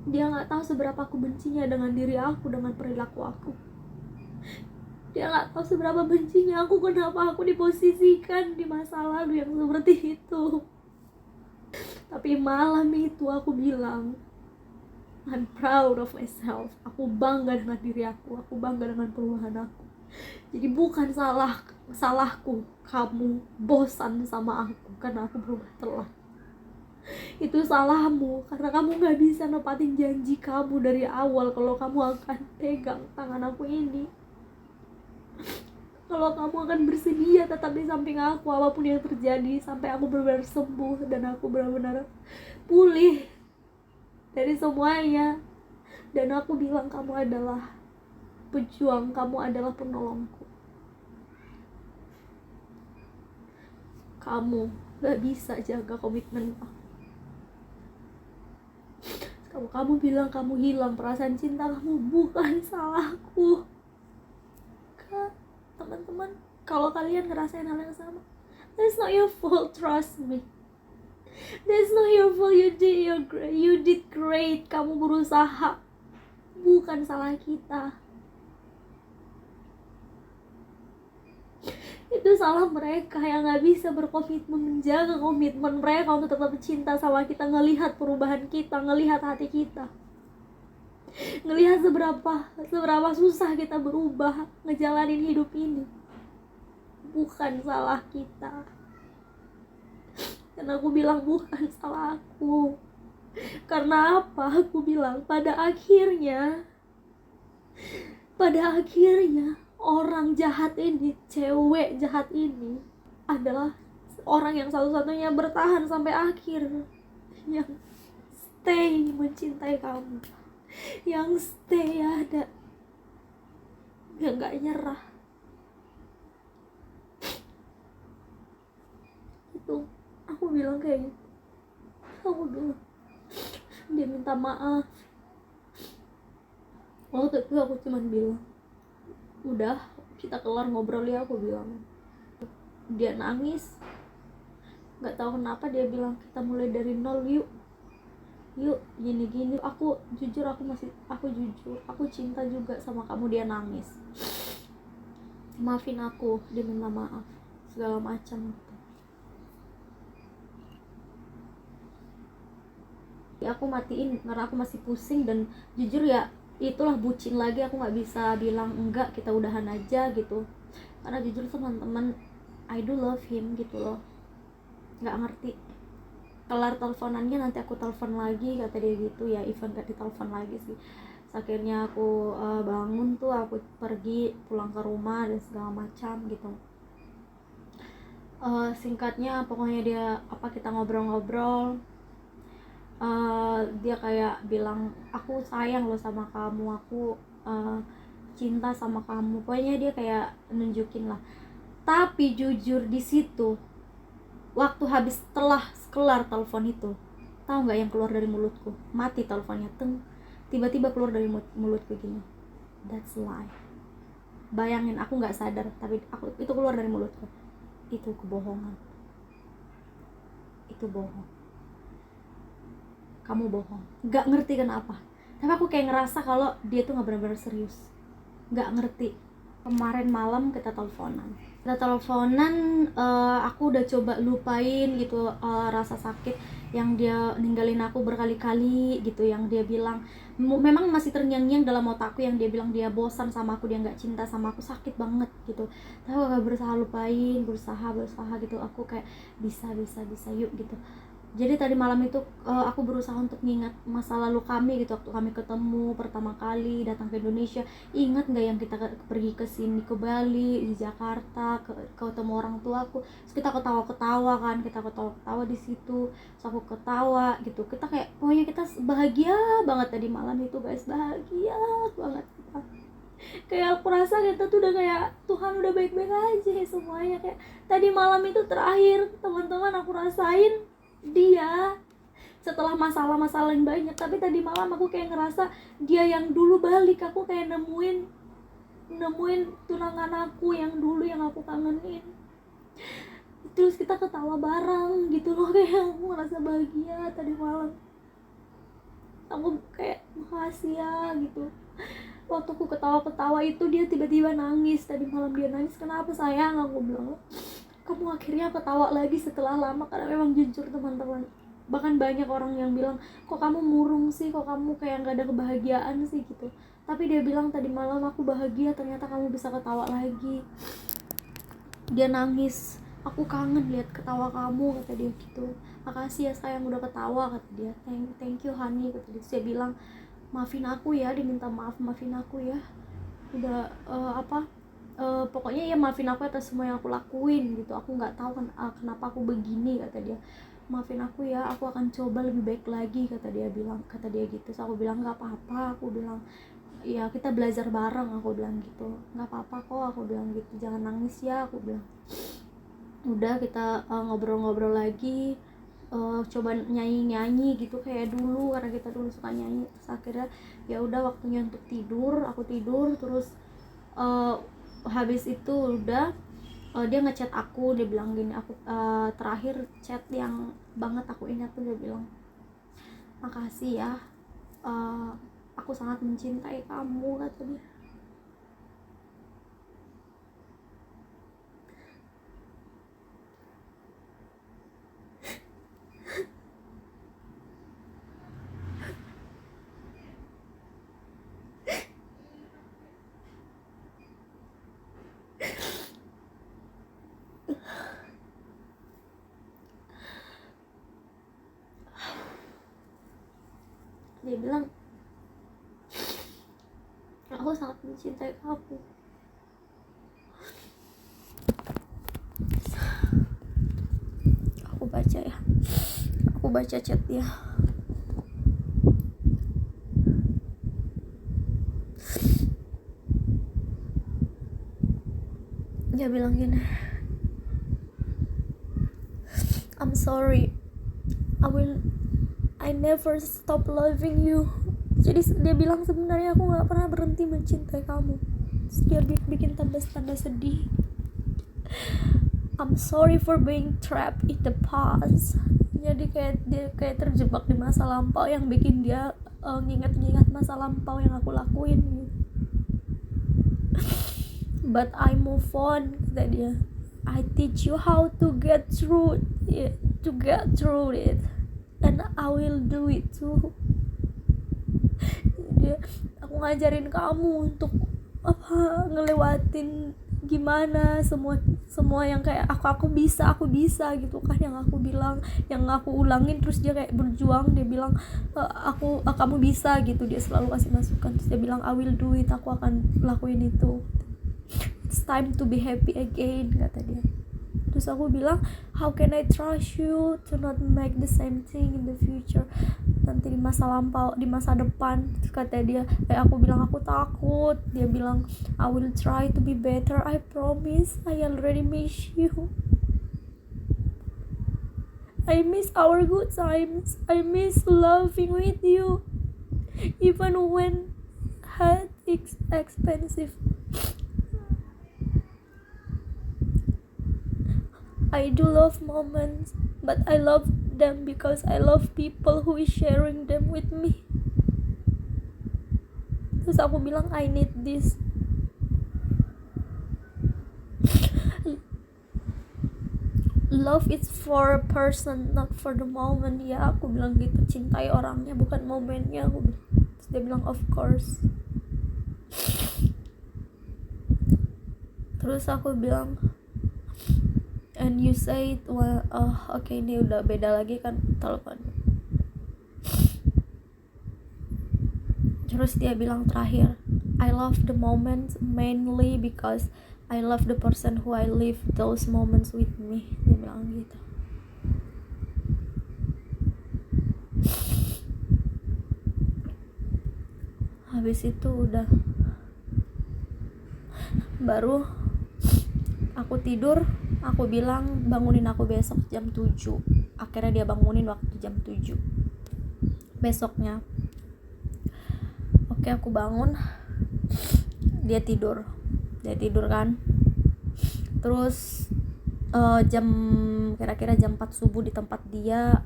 Dia gak tahu seberapa aku bencinya dengan diri aku, dengan perilaku aku. Dia gak tahu seberapa bencinya aku, kenapa aku diposisikan di masa lalu yang seperti itu. Tapi malam itu aku bilang, I'm proud of myself. Aku bangga dengan diri aku bangga dengan perubahan aku. Jadi bukan salahku kamu bosan sama aku karena aku berubah telat. Itu salahmu karena kamu gak bisa nepatin janji kamu dari awal kalau kamu akan pegang tangan aku ini, kalau kamu akan bersedia tetap di samping aku apapun yang terjadi sampai aku benar-benar sembuh dan aku benar-benar pulih dari semuanya. Dan aku bilang kamu adalah pejuang, kamu adalah penolongku. Kamu gak bisa jaga komitmen aku. Kalau kamu bilang kamu hilang perasaan cinta kamu, bukan salahku. Kak, teman-teman, kalau kalian ngerasain hal yang sama, that's not your fault, trust me. That's not your fault, you did great. Kamu berusaha, bukan salah kita. Itu salah mereka yang gak bisa berkomitmen, menjaga komitmen mereka untuk tetap cinta sama kita, ngelihat perubahan kita, ngelihat hati kita, ngelihat seberapa susah kita berubah ngejalanin hidup ini. Bukan salah kita. Dan aku bilang bukan salah aku. Karena apa? Aku bilang pada akhirnya orang jahat ini, cewek jahat ini adalah orang yang satu-satunya bertahan sampai akhir, yang stay mencintai kamu, yang stay ada, yang gak nyerah. Itu aku bilang kayak gitu. Aku bilang, dia minta maaf. Waktu itu aku cuma bilang, udah kita kelar ngobrol ya, aku bilang. Dia nangis, nggak tahu kenapa dia bilang kita mulai dari nol yuk gini. Aku jujur, aku cinta juga sama kamu. Dia nangis, maafin aku, dia minta maaf. segala macam. Ya aku matiin karena aku masih pusing, dan jujur ya itulah bucin lagi, aku nggak bisa bilang enggak, kita udahan aja gitu. Karena jujur teman-teman, I do love him gitu loh. Nggak ngerti, kelar teleponannya nanti aku telepon lagi kata dia gitu ya, even gak ditelepon lagi sih. Akhirnya aku bangun tuh, aku pergi pulang ke rumah dan segala macam gitu. Singkatnya pokoknya dia kita ngobrol-ngobrol, dia kayak bilang aku sayang loh sama kamu, aku cinta sama kamu, pokoknya dia kayak nunjukin lah. Tapi jujur di situ waktu habis setelah kelar telepon itu, tahu nggak yang keluar dari mulutku? Mati teleponnya, tiba-tiba keluar dari mulutku gini, that's lie. Bayangin, aku nggak sadar, tapi itu keluar dari mulutku, itu kebohongan, itu bohong, kamu bohong. Nggak ngerti kenapa, tapi aku kayak ngerasa kalau dia tuh nggak benar-benar serius. Nggak ngerti. Kemarin malam kita teleponan, aku udah coba lupain gitu rasa sakit yang dia ninggalin aku berkali-kali gitu, yang dia bilang memang masih terngiang-ngiang dalam otakku, yang dia bilang dia bosan sama aku, dia nggak cinta sama aku, sakit banget gitu. Tapi aku berusaha lupain, berusaha gitu, aku kayak bisa yuk gitu. Jadi tadi malam itu aku berusaha untuk mengingat masa lalu kami gitu, waktu kami ketemu pertama kali datang ke Indonesia. Ingat nggak yang kita pergi ke sini, ke Bali, di Jakarta, ketemu orang tua aku. Terus kita ketawa-ketawa kan, kita ketawa-ketawa di situ. Terus aku ketawa gitu. Kita kayak pokoknya kita bahagia banget tadi malam itu guys, bahagia banget kita. Kayak aku rasa kita tuh udah kayak Tuhan udah baik-baik aja semuanya. Kayak tadi malam itu terakhir teman-teman aku rasain dia setelah masalah-masalah yang banyak. Tapi tadi malam aku kayak ngerasa dia yang dulu balik, aku kayak nemuin tunangan aku yang dulu yang aku kangenin. Terus kita ketawa bareng gitu loh, kayak aku ngerasa bahagia tadi malam. Aku kayak makasih ya gitu. Waktu aku ketawa-ketawa itu dia tiba-tiba nangis. Tadi malam dia nangis, kenapa sayang? Aku bilang, kamu akhirnya ketawa lagi setelah lama. Karena memang jujur teman-teman, bahkan banyak orang yang bilang, kok kamu murung sih, kok kamu kayak gak ada kebahagiaan sih gitu. Tapi dia bilang tadi malam aku bahagia, ternyata kamu bisa ketawa lagi. Dia nangis, aku kangen lihat ketawa kamu, kata dia gitu. Makasih ya sayang udah ketawa, kata dia. Thank you honey, kata dia. Saya bilang, maafin aku ya, dia minta maafin aku ya, udah pokoknya ya maafin aku atas semua yang aku lakuin gitu. Aku nggak tahu kan kenapa aku begini, kata dia. Maafin aku ya, aku akan coba lebih baik lagi, kata dia gitu. So aku bilang nggak apa-apa, aku bilang ya kita belajar bareng, aku bilang gitu. Nggak apa-apa kok, aku bilang gitu, jangan nangis ya, aku bilang. Udah kita ngobrol-ngobrol lagi, coba nyanyi gitu kayak dulu, karena kita dulu suka nyanyi. Terus akhirnya ya udah waktunya untuk tidur, aku tidur. Terus habis itu udah dia ngechat aku, dia bilang gini, aku terakhir chat yang banget aku ingat tuh, dia bilang makasih ya, aku sangat mencintai kamu, kata dia. Dia bilang aku sangat mencintai kamu. Aku baca chat dia. Dia bilang gini, I'm sorry, I never stop loving you. Jadi dia bilang sebenarnya aku nggak pernah berhenti mencintai kamu. Terus dia bikin tanda sedih. I'm sorry for being trapped in the past. Jadi dia kayak terjebak di masa lampau yang bikin dia nginget masa lampau yang aku lakuin gitu. But I move on, kata dia. I teach you how to get through it, and I will do it too. Jadi aku ngajarin kamu untuk ngelewatin gimana semua yang kayak aku bisa gitu kan, yang aku bilang, yang aku ulangin, terus dia kayak berjuang, dia bilang kamu bisa gitu, dia selalu kasih masukan, terus dia bilang I will do it, aku akan lakuin itu, it's time to be happy again, kata dia. Terus aku bilang, how can I trust you to not make the same thing in the future, nanti di masa lampau, di masa depan. Terus kata dia, aku bilang aku takut. Dia bilang, I will try to be better, I promise. I already miss you, I miss our good times, I miss loving with you, even when heart is expensive. I do love moments, but I love them because I love people who is sharing them with me. Terus aku bilang, I need this. Love is for a person, not for the moment. Ya, aku bilang gitu, cintai orangnya bukan momennya, aku bilang. Terus dia bilang, of course. Terus aku bilang, and you say it, okay, ini udah beda lagi kan telepon. Terus dia bilang terakhir, I love the moments mainly because I love the person who I live those moments with me. Dia bilang gitu. Habis itu udah, baru aku tidur. Aku bilang bangunin aku besok jam 7. Akhirnya dia bangunin waktu jam 7 besoknya. Oke, aku bangun, dia tidur kan. Terus kira-kira jam 4 subuh di tempat dia,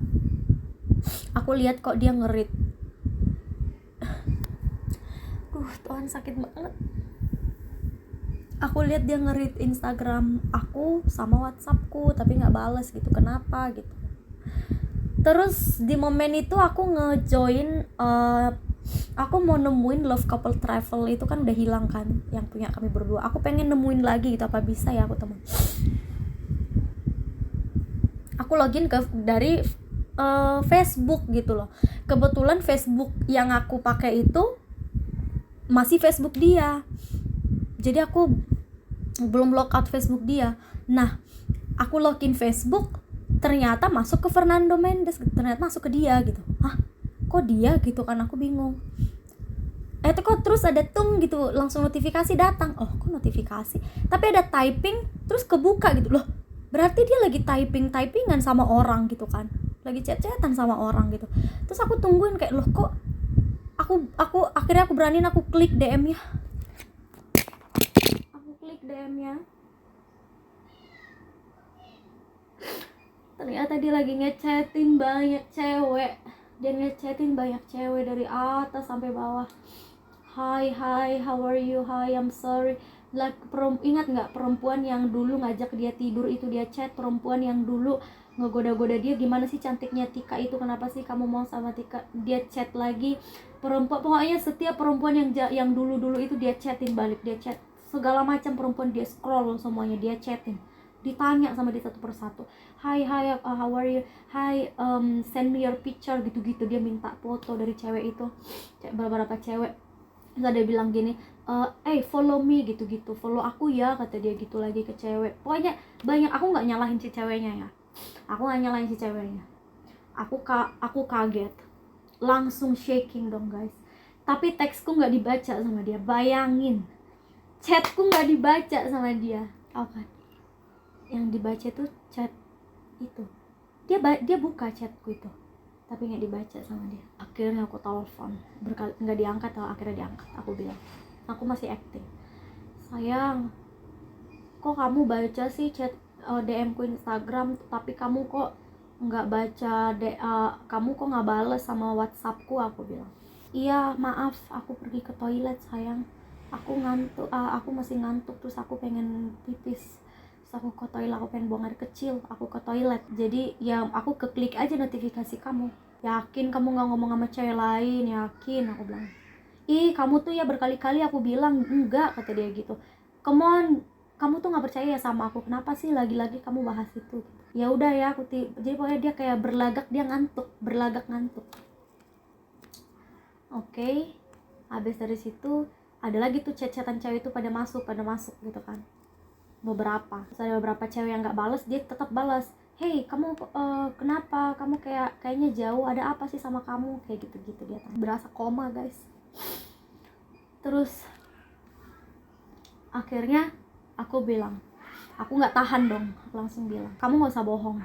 aku lihat kok dia ngerit. Tuhan, sakit banget. Aku lihat dia nge-read Instagram aku sama WhatsAppku, tapi nggak balas gitu, kenapa gitu. Terus di momen itu aku nge-join, aku mau nemuin Love Couple Travel itu kan udah hilang kan, yang punya kami berdua. Aku pengen nemuin lagi gitu, apa bisa ya aku temuin. Aku login dari Facebook gitu loh. Kebetulan Facebook yang aku pakai itu masih Facebook dia. Jadi aku belum logout Facebook dia. Nah, aku login Facebook, ternyata masuk ke Fernando Mendes, ternyata masuk ke dia gitu. Hah? Kok dia gitu kan, aku bingung. Itu kok terus ada tung gitu, langsung notifikasi datang. Oh, kok notifikasi? Tapi ada typing, terus kebuka gitu. Loh, berarti dia lagi typingan sama orang gitu kan. Lagi chat-chatan sama orang gitu. Terus aku tungguin kayak, loh kok aku akhirnya aku beraniin, aku klik DM-nya. Ternyata dia lagi ngechatin banyak cewek. Dia ngechatin banyak cewek dari atas sampai bawah. Hi, how are you? Hi, I'm sorry. Ingat nggak perempuan yang dulu ngajak dia tidur itu, dia chat. Perempuan yang dulu ngegoda-goda dia, gimana sih cantiknya Tika itu, kenapa sih kamu mau sama Tika? Dia chat lagi. Perempuan, pokoknya setiap perempuan yang dulu itu dia chatin balik, dia chat. Segala macam perempuan dia scroll semuanya, dia chatin. Ditanya sama dia satu persatu. Hi, how are you? Hi, send me your picture, gitu-gitu. Dia minta foto dari cewek itu, beberapa cewek. Terus dia bilang gini, follow me, gitu-gitu, follow aku ya, kata dia gitu lagi ke cewek. Pokoknya banyak. Aku nggak nyalahin si ceweknya ya, aku kaget, langsung shaking dong guys. Tapi teksku nggak dibaca sama dia, bayangin, chatku nggak dibaca sama dia. Apa yang dibaca tuh chat itu, dia buka chatku itu, tapi nggak dibaca sama dia. Akhirnya aku telepon, nggak diangkat. Akhirnya diangkat. Aku bilang, aku masih acting, sayang, kok kamu baca sih chat DM ku Instagram, tapi kamu kok nggak baca kamu kok nggak balas sama WhatsAppku? Aku bilang, iya maaf, aku pergi ke toilet sayang, aku ngantuk, aku masih ngantuk, terus aku pengen pipis. Terus aku ke toilet, aku pengen buang air kecil, aku ke toilet. Jadi ya aku keklik aja notifikasi kamu. Yakin kamu gak ngomong sama cewek lain? Yakin, aku bilang. Ih, kamu tuh ya berkali-kali aku bilang enggak, kata dia gitu. Come on, kamu tuh gak percaya ya sama aku, kenapa sih lagi-lagi kamu bahas itu? Ya udah ya, jadi pokoknya dia kayak berlagak ngantuk. Oke. Habis dari situ ada lagi tuh chat-chatan cewek itu pada masuk gitu kan, beberapa. Terus ada beberapa cewek yang nggak balas, dia tetap balas. Hey, kamu kenapa? Kamu kayaknya jauh, ada apa sih sama kamu? Kayak gitu-gitu dia. Berasa koma, guys. Terus akhirnya aku bilang, aku nggak tahan dong, aku langsung bilang, kamu nggak usah bohong.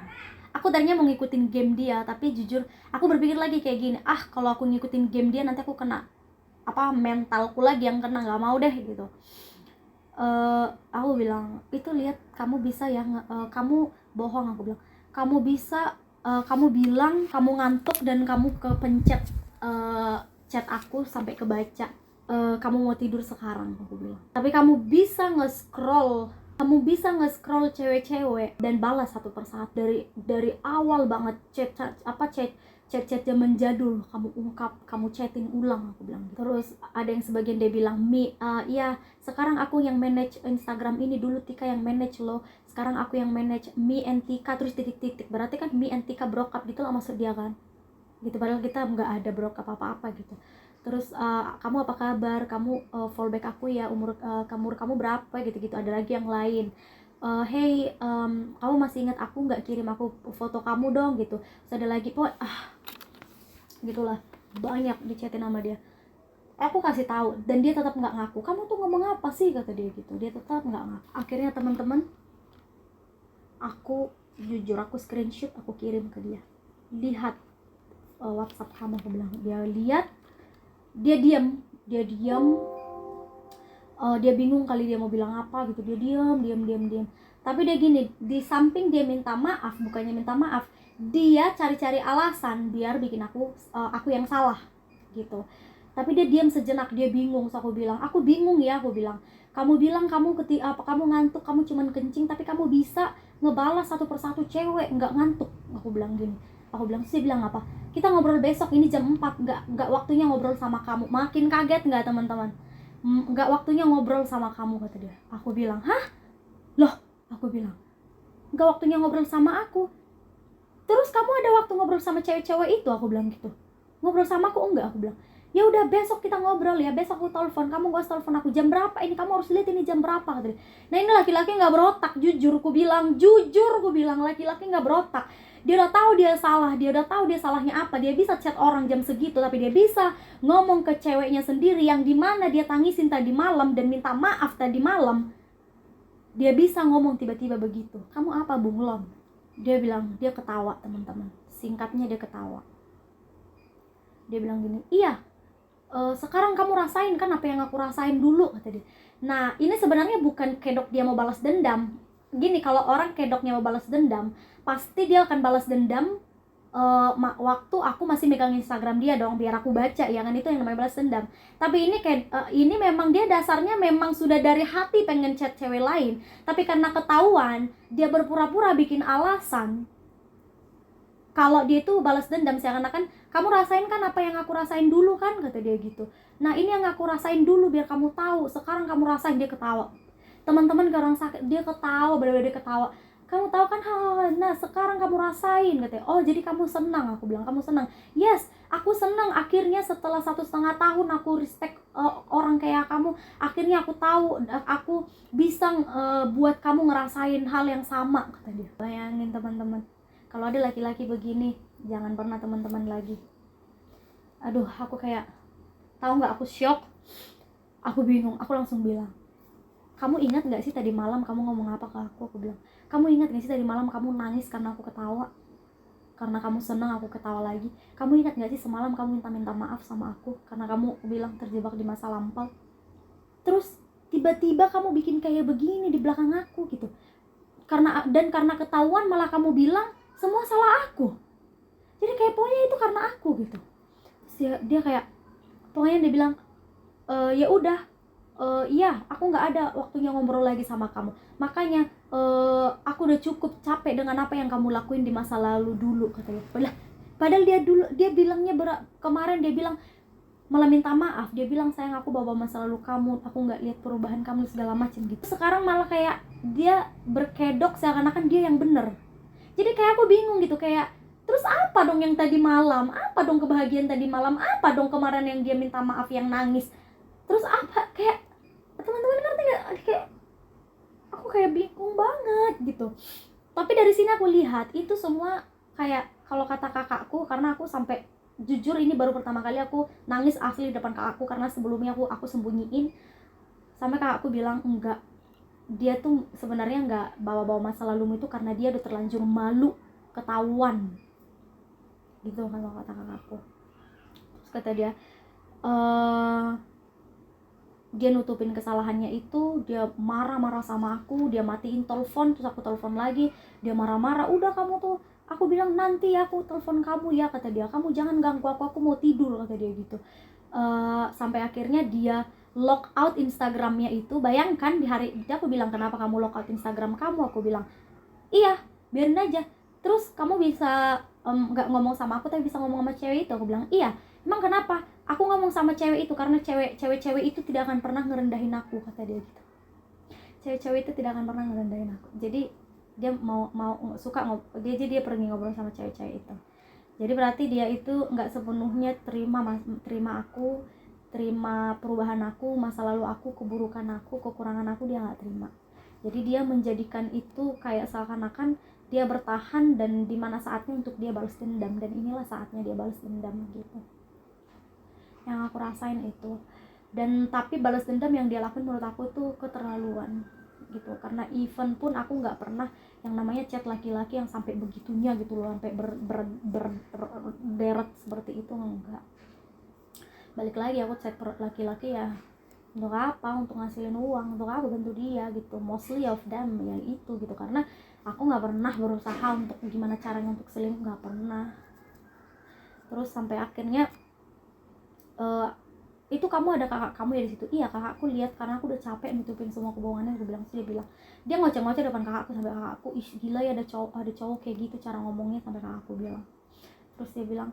Aku tadinya mau ngikutin game dia, tapi jujur aku berpikir lagi kayak gini, kalau aku ngikutin game dia nanti aku kena mentalku lagi yang kena, nggak mau deh gitu. Aku bilang, itu lihat kamu bisa ya, kamu bohong. Aku bilang, kamu bisa, kamu bilang kamu ngantuk dan kamu kepencet chat aku sampai kebaca, kamu mau tidur sekarang, aku bilang. Tapi kamu bisa nge-scroll cewek-cewek dan balas satu persatu dari awal banget chat zaman jadul, kamu ungkap, kamu chatting ulang, aku bilang gitu. Terus ada yang sebagian dia bilang, iya sekarang aku yang manage Instagram ini, dulu Tika yang manage loh, sekarang aku yang manage me and Tika, terus titik-titik, berarti kan me and Tika broke up gitu lah maksud dia kan gitu, padahal kita nggak ada broke up apa-apa gitu. Terus kamu apa kabar, kamu follow back aku ya, umur kamu berapa gitu-gitu. Ada lagi yang lain, hey, kamu masih ingat aku nggak, kirim aku foto kamu dong gitu. Terus ada lagi gitulah, banyak dichatin sama dia. Aku kasih tahu dan dia tetap nggak ngaku. Kamu tuh ngomong apa sih, kata dia gitu. Dia tetap nggak ngaku. Akhirnya teman-teman, aku jujur, aku screenshot, aku kirim ke dia, lihat WhatsApp kamu, aku bilang. Dia lihat, dia diam, dia bingung kali dia mau bilang apa gitu. Dia diam. Tapi dia gini, di samping dia minta maaf, bukannya minta maaf, dia cari-cari alasan biar bikin aku yang salah gitu. Tapi dia diam sejenak, dia bingung. So aku bilang, aku bingung ya, aku bilang. Kamu bilang kamu ngantuk, kamu cuman kencing, tapi kamu bisa ngebalas satu persatu cewek nggak ngantuk. Aku bilang gini. Aku bilang, sih bilang apa? Kita ngobrol besok, ini jam 4, nggak waktunya ngobrol sama kamu. Makin kaget nggak teman-teman? Nggak waktunya ngobrol sama kamu, kata dia. Aku bilang, hah? Loh, aku bilang, nggak waktunya ngobrol sama aku. Terus kamu ada waktu ngobrol sama cewek-cewek itu? Aku bilang gitu. Ngobrol sama aku enggak? Aku bilang, ya udah besok kita ngobrol ya, besok aku telepon. Kamu gak usah telepon aku, jam berapa ini, kamu harus lihat ini jam berapa, kata dia. Nah ini laki-laki nggak berotak, jujur aku bilang laki-laki nggak berotak. Dia udah tahu dia salah, dia udah tahu dia salahnya apa. Dia bisa chat orang jam segitu, tapi dia bisa ngomong ke ceweknya sendiri yang dimana dia tangisin tadi malam dan minta maaf tadi malam. Dia bisa ngomong tiba-tiba begitu. Kamu apa, bunglon? Dia bilang, dia ketawa teman-teman. Singkatnya dia ketawa. Dia bilang gini, iya, sekarang kamu rasain kan apa yang aku rasain dulu, kata dia. Nah ini sebenarnya bukan kedok dia mau balas dendam. Gini, kalau orang kedoknya mau balas dendam, pasti dia akan balas dendam waktu aku masih megang Instagram dia dong, biar aku baca, ya kan, itu yang namanya balas dendam. Tapi ini memang dia dasarnya memang sudah dari hati pengen chat cewek lain, tapi karena ketahuan dia berpura-pura bikin alasan kalau dia itu balas dendam, seakan-akan kamu rasain kan apa yang aku rasain dulu kan, kata dia gitu. Nah ini yang aku rasain dulu biar kamu tahu, sekarang kamu rasain. Dia ketawa teman-teman, ke orang sakit dia ketawa, bener-bener dia ketawa. Kamu tahu kan, nah sekarang kamu rasain, katanya. Oh jadi kamu senang? Aku bilang, kamu senang? Yes, aku senang. Akhirnya setelah 1,5 tahun aku respect orang kayak kamu, akhirnya aku tahu, aku bisa buat kamu ngerasain hal yang sama, kata dia. Bayangin teman-teman, kalau ada laki-laki begini, jangan pernah teman-teman lagi. Aduh, aku kayak, tahu nggak, aku shock, aku bingung. Aku langsung bilang, kamu ingat nggak sih tadi malam kamu ngomong apa ke aku? Aku bilang, kamu ingat nggak sih tadi malam kamu nangis karena aku ketawa, karena kamu senang aku ketawa lagi? Kamu ingat nggak sih semalam kamu minta maaf sama aku karena kamu bilang terjebak di masa lampau? Terus tiba-tiba kamu bikin kayak begini di belakang aku gitu, karena ketahuan malah kamu bilang semua salah aku. Jadi kayak pokoknya itu karena aku gitu. Terus dia kayak, pokoknya dia bilang, ya udah, iya aku nggak ada waktunya ngobrol lagi sama kamu, makanya aku udah cukup capek dengan apa yang kamu lakuin di masa lalu dulu, katanya. Padahal dia bilangnya kemarin dia bilang malah minta maaf, dia bilang sayang aku bawa masa lalu kamu, aku nggak lihat perubahan kamu segala macam gitu. Sekarang malah kayak dia berkedok seakan-akan dia yang bener. Jadi kayak aku bingung gitu, kayak terus apa dong yang tadi malam, apa dong kebahagiaan tadi malam, apa dong kemarin yang dia minta maaf yang nangis, terus apa, kayak teman-teman ngerti nggak, kayak aku kayak bingung banget gitu. Tapi dari sini aku lihat itu semua kayak, kalau kata kakakku, karena aku sampai jujur ini baru pertama kali aku nangis asli depan kakakku, karena sebelumnya aku sembunyiin. Sampai kakakku bilang enggak, dia tuh sebenarnya nggak bawa-bawa masa lalumu itu karena dia udah terlanjur malu ketahuan gitu, kalau kata kakakku. Terus kata dia dia nutupin kesalahannya itu, dia marah-marah sama aku, dia matiin telepon, terus aku telepon lagi, dia marah-marah, udah kamu tuh, aku bilang nanti aku telepon kamu ya, kata dia, kamu jangan ganggu aku mau tidur, kata dia gitu. Sampai akhirnya dia lock out Instagramnya itu. Bayangkan di hari itu aku bilang, kenapa kamu lock out Instagram kamu, aku bilang iya biarin aja, terus kamu bisa nggak ngomong sama aku tapi bisa ngomong sama cewek itu, aku bilang iya. Emang kenapa? Aku ngomong sama cewek itu karena cewek itu tidak akan pernah ngerendahin aku, kata dia gitu. Cewek itu tidak akan pernah ngerendahin aku. Jadi dia mau suka dia pergi ngobrol sama cewek itu. Jadi berarti dia itu nggak sepenuhnya terima aku, terima perubahan aku, masa lalu aku, keburukan aku, kekurangan aku, dia nggak terima. Jadi dia menjadikan itu kayak seakan-akan dia bertahan, dan dimana saatnya untuk dia balas dendam, dan inilah saatnya dia balas dendam gitu. Yang aku rasain itu. Dan tapi balas dendam yang dia lakuin menurut aku tuh keterlaluan gitu, karena even pun aku nggak pernah yang namanya chat laki-laki yang sampai begitunya gitu loh, sampai berderet seperti itu, enggak. Balik lagi, aku chat laki-laki ya untuk apa? Untuk ngasilin uang, untuk apa bantu dia gitu, mostly of them ya itu gitu, karena aku nggak pernah berusaha untuk gimana caranya untuk selingkuh, nggak pernah. Terus sampai akhirnya itu kamu ada kakak kamu ya di situ. Iya, kakakku lihat karena aku udah capek nutupin semua kebohongannya. Aku bilang sih, dia bilang, dia ngoceh-ngoceh depan kakakku, sampai kakakku, ih gila ya ada cowok kayak gitu cara ngomongnya, sampai kakakku bilang. Terus dia bilang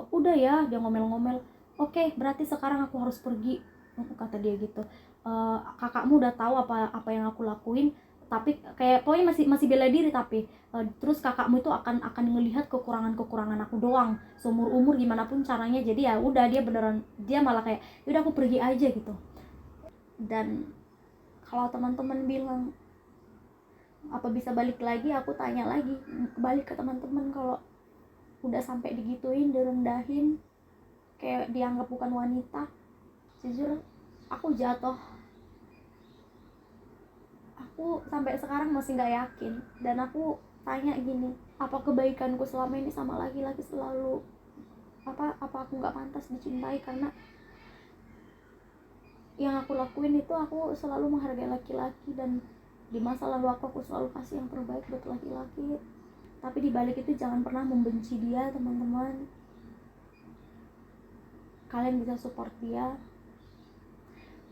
udah ya, dia ngomel-ngomel, oke berarti sekarang aku harus pergi, kata dia gitu. Kakakmu udah tahu apa yang aku lakuin, tapi kayak pokoknya masih bela diri, tapi terus kakakmu itu akan ngelihat kekurangan aku doang seumur umur gimana pun caranya. Jadi ya udah, dia beneran, dia malah kayak yaudah aku pergi aja gitu. Dan kalau teman-teman bilang apa bisa balik lagi, aku tanya lagi, balik ke teman-teman, kalau udah sampai digituin, direndahin, kayak dianggap bukan wanita, jujur aku jatuh. Aku sampai sekarang masih nggak yakin, dan aku tanya gini, apa kebaikanku selama ini sama laki-laki selalu apa aku nggak pantas dicintai? Karena yang aku lakuin itu, aku selalu menghargai laki-laki, dan di masa lalu aku selalu kasih yang terbaik buat laki-laki. Tapi dibalik itu jangan pernah membenci dia, teman-teman. Kalian bisa support dia,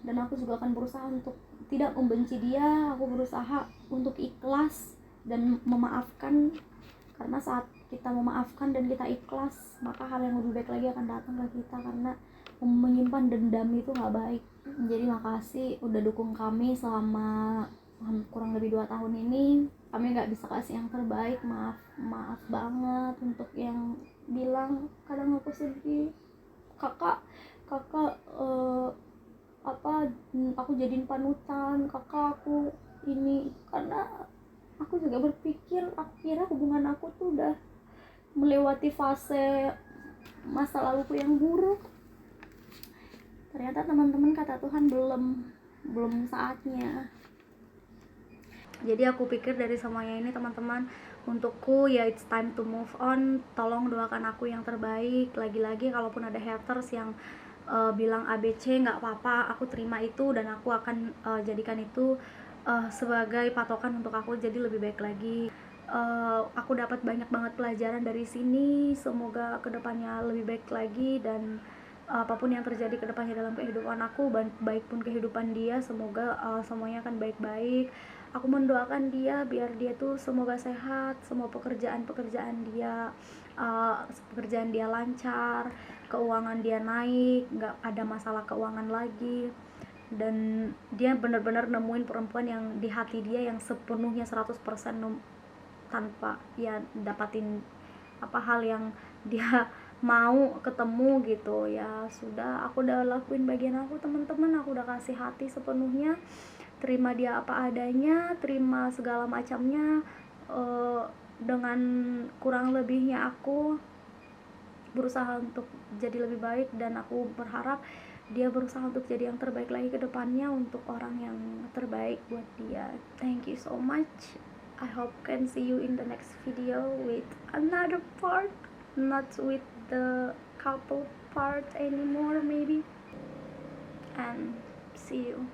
dan aku juga akan berusaha untuk tidak membenci dia. Aku berusaha untuk ikhlas dan memaafkan, karena saat kita memaafkan dan kita ikhlas, maka hal yang lebih baik lagi akan datang ke kita, karena menyimpan dendam itu gak baik. Jadi makasih udah dukung kami selama kurang lebih 2 tahun ini. Kami gak bisa kasih yang terbaik, maaf banget untuk yang bilang kadang aku sedih, kakak aku jadiin panutan, kakak aku ini, karena aku juga berpikir akhirnya hubungan aku tuh udah melewati fase masa laluku yang buruk. Ternyata teman-teman, kata Tuhan, belum saatnya. Jadi aku pikir dari semuanya ini, teman-teman, untukku ya it's time to move on. Tolong doakan aku yang terbaik. Lagi-lagi kalaupun ada haters yang bilang ABC, nggak apa-apa, aku terima itu, dan aku akan jadikan itu sebagai patokan untuk aku jadi lebih baik lagi. Aku dapat banyak banget pelajaran dari sini. Semoga kedepannya lebih baik lagi, dan apapun yang terjadi ke depannya dalam kehidupan aku, baik pun kehidupan dia, semoga semuanya akan baik-baik. Aku mendoakan dia biar dia tuh semoga sehat, semua pekerjaan dia lancar, keuangan dia naik, nggak ada masalah keuangan lagi, dan dia benar-benar nemuin perempuan yang di hati dia yang sepenuhnya 100% tanpa ya dapatin hal yang dia mau ketemu gitu. Ya sudah, aku udah lakuin bagian aku, teman-teman. Aku udah kasih hati sepenuhnya, terima dia apa adanya, terima segala macamnya. Dengan kurang lebihnya aku berusaha untuk jadi lebih baik, dan aku berharap dia berusaha untuk jadi yang terbaik lagi ke depannya, untuk orang yang terbaik buat dia. Thank you so much. I hope can see you in the next video with another part, not with the couple part anymore maybe, and see you.